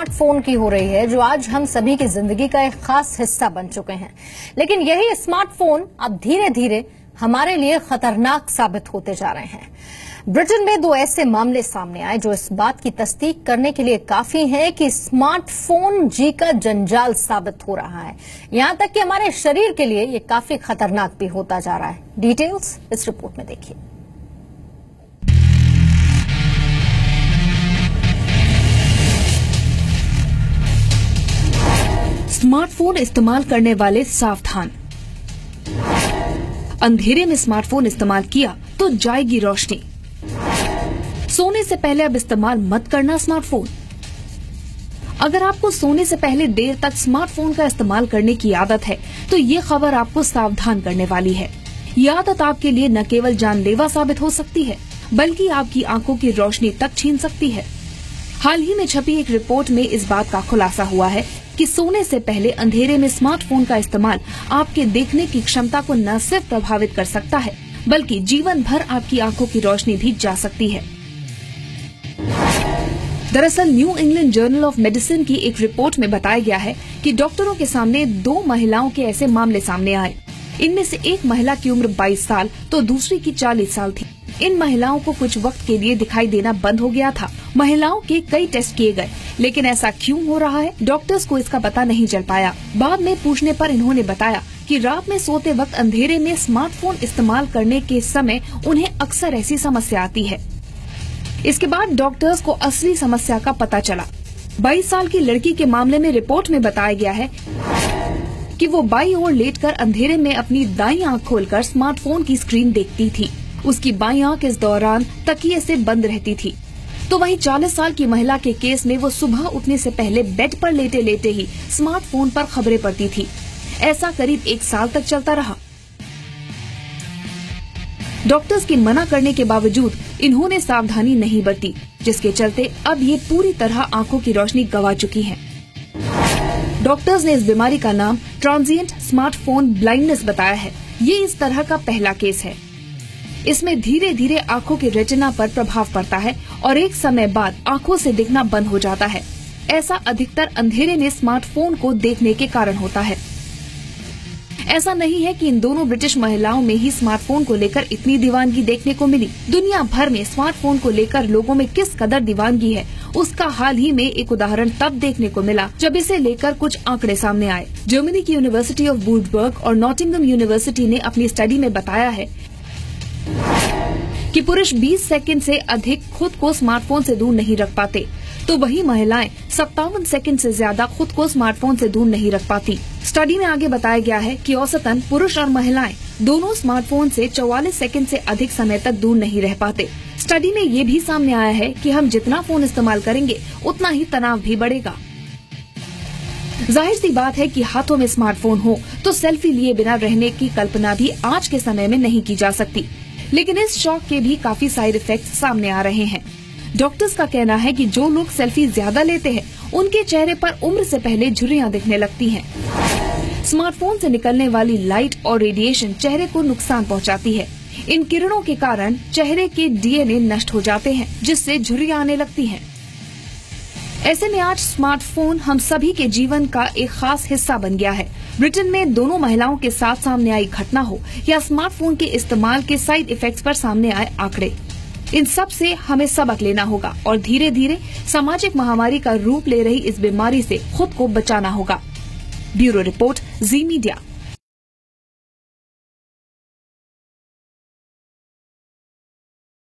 Smartphone की हो रही है, जो आज हम सभी की जिंदगी का एक खास हिस्सा बन चुके हैं। लेकिन यही स्मार्टफोन अब धीरे धीरे हमारे लिए खतरनाक साबित होते जा रहे हैं। ब्रिटेन में 2 ऐसे मामले सामने आए जो इस बात की तस्दीक करने के लिए काफी हैं कि स्मार्टफोन जी का जंजाल साबित हो रहा है। यहां तक कि हमारे शरीर के लिए ये काफी खतरनाक भी होता जा रहा है। डिटेल्स इस रिपोर्ट में देखिए। स्मार्टफोन इस्तेमाल करने वाले सावधान। अंधेरे में स्मार्टफोन इस्तेमाल किया तो जाएगी रोशनी। सोने से पहले अब इस्तेमाल मत करना स्मार्टफोन। अगर आपको सोने से पहले देर तक स्मार्टफोन का इस्तेमाल करने की आदत है तो ये खबर आपको सावधान करने वाली है। ये आदत आपके लिए न केवल जानलेवा साबित हो सकती है बल्कि आपकी आंखों की रोशनी तक छीन सकती है। हाल ही में छपी एक रिपोर्ट में इस बात का खुलासा हुआ है कि सोने से पहले अंधेरे में स्मार्टफोन का इस्तेमाल आपके देखने की क्षमता को न सिर्फ प्रभावित कर सकता है बल्कि जीवन भर आपकी आंखों की रोशनी भी जा सकती है। दरअसल new England journal of medicine की एक रिपोर्ट में बताया गया है कि डॉक्टरों के सामने 2 महिलाओं के ऐसे मामले सामने आए। इनमें से एक महिला की उम्र 22 साल तो दूसरी की 40 साल थी। इन महिलाओं को कुछ वक्त के लिए दिखाई देना बंद हो गया था। महिलाओं के कई टेस्ट किए गए, लेकिन ऐसा क्यों हो रहा है, डॉक्टर्स को इसका पता नहीं चल पाया। बाद में पूछने पर इन्होंने बताया कि रात में सोते वक्त अंधेरे में स्मार्टफोन इस्तेमाल करने के समय उन्हें अक्सर ऐसी समस्या आती है। इसके बाद डॉक्टर्स को असली समस्या का पता चला। 22 साल की लड़की के मामले में रिपोर्ट में बताया गया है कि वो बाईं ओर लेटकर अंधेरे में अपनी दाईं आंख खोलकर स्मार्टफोन की स्क्रीन देखती थी। उसकी बाईं आंख इस दौरान तकिए से बंद रहती थी। तो वहीं 40 साल की महिला के केस में वो सुबह उठने से पहले बेड पर लेटे लेटे ही स्मार्टफोन पर खबरें पढ़ती थी। ऐसा करीब 1 साल तक चलता रहा। डॉक्टर्स के मना करने के बावजूद इन्होंने सावधानी नहीं बरती, जिसके चलते अब ये पूरी तरह आंखों की रोशनी गंवा चुकी हैं। डॉक्टर्स ने इस बीमारी का नाम ट्रांजिएंट स्मार्टफोन ब्लाइंडनेस बताया है। ये इस तरह का पहला केस है। इसमें धीरे धीरे आंखों के रेटिना पर प्रभाव पड़ता है और एक समय बाद आंखों से दिखना बंद हो जाता है। ऐसा अधिकतर अंधेरे में स्मार्टफोन को देखने के कारण होता है। ऐसा नहीं है कि इन दोनों ब्रिटिश महिलाओं में ही स्मार्टफोन को लेकर इतनी दीवानगी देखने को मिली। दुनिया भर में स्मार्टफोन को लेकर लोगों में किस कदर दीवानगी है, उसका हाल ही में एक उदाहरण तब देखने को मिला जब इसे लेकर कुछ आंकड़े सामने आए। जर्मनी की यूनिवर्सिटी ऑफ वुल्फसबर्ग और नॉटिंघम यूनिवर्सिटी ने अपनी स्टडी में बताया है कि पुरुष 20 सेकंड से अधिक खुद को स्मार्टफोन से दूर नहीं रख पाते, तो वही महिलाएं 57 सेकंड से ज्यादा खुद को स्मार्टफोन से दूर नहीं रख पाती। स्टडी में आगे बताया गया है कि औसतन पुरुष और महिलाएं दोनों स्मार्टफोन से 44 सेकंड से अधिक समय तक दूर नहीं रह पाते। स्टडी में ये भी सामने आया है कि हम जितना फोन इस्तेमाल करेंगे उतना ही तनाव भी बढ़ेगा। जाहिर सी बात है कि हाथों में स्मार्टफोन हो तो सेल्फी लिए बिना रहने की कल्पना भी आज के समय में नहीं की जा सकती। लेकिन इस शौक के भी काफी साइड इफेक्ट्स सामने आ रहे हैं। डॉक्टर्स का कहना है कि जो लोग सेल्फी ज्यादा लेते हैं उनके चेहरे पर उम्र से पहले झुर्रियां दिखने लगती हैं। स्मार्टफोन से निकलने वाली लाइट और रेडिएशन चेहरे को नुकसान पहुंचाती है। इन किरणों के कारण चेहरे के डीएनए नष्ट हो जाते हैं, जिससे झुर्रियां आने लगती हैं। ऐसे में आज स्मार्टफोन हम सभी के जीवन का एक खास हिस्सा बन गया है। ब्रिटेन में दोनों महिलाओं के साथ सामने आई घटना हो या स्मार्टफोन के इस्तेमाल के साइड इफेक्ट्स पर सामने आए आंकड़े, इन सब से हमें सबक लेना होगा और धीरे धीरे सामाजिक महामारी का रूप ले रही इस बीमारी से खुद को बचाना होगा। ब्यूरो रिपोर्ट, जी मीडिया।